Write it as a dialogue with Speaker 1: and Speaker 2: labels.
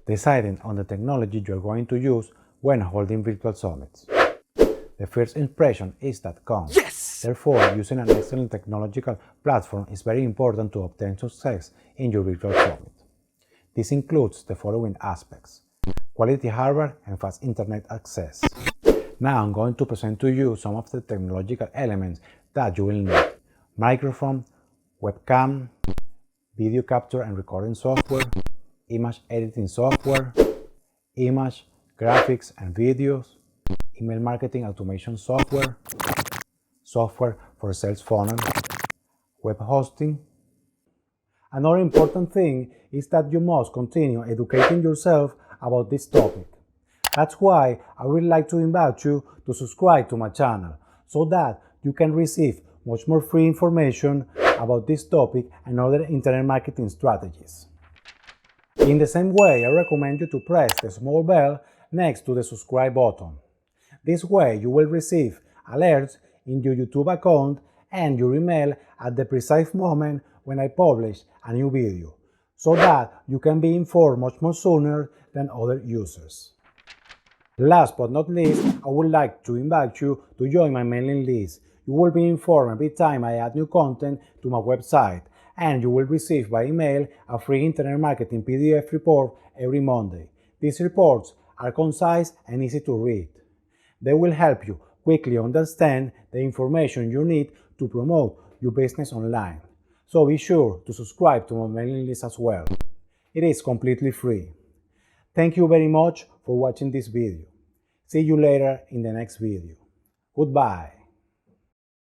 Speaker 1: Deciding on the technology you're going to use when holding virtual summits. The first impression is that counts.
Speaker 2: Yes!
Speaker 1: Therefore, using an excellent technological platform is very important to obtain success in your virtual summit. This includes the following aspects: quality hardware and fast internet access. Now I'm going to present to you some of the technological elements that you will need: microphone, webcam, video capture and recording software, image editing software, image, graphics and videos, email marketing automation software, software for sales funnel, web hosting. Another important thing is that you must continue educating yourself about this topic. That's why I would like to invite you to subscribe to my channel so that you can receive much more free information about this topic and other internet marketing strategies. In the same way, I recommend you to press the small bell next to the subscribe button. This way you will receive alerts in your YouTube account and your email at the precise moment when I publish a new video, so that you can be informed much more sooner than other users. Last but not least, I would like to invite you to join my mailing list. You will be informed every time I add new content to my website, and you will receive by email a free internet marketing PDF report every Monday. These reports are concise and easy to read. They will help you quickly understand the information you need to promote your business online. So be sure to subscribe to my mailing list as well. It is completely free. Thank you very much for watching this video. See you later in the next video. Goodbye.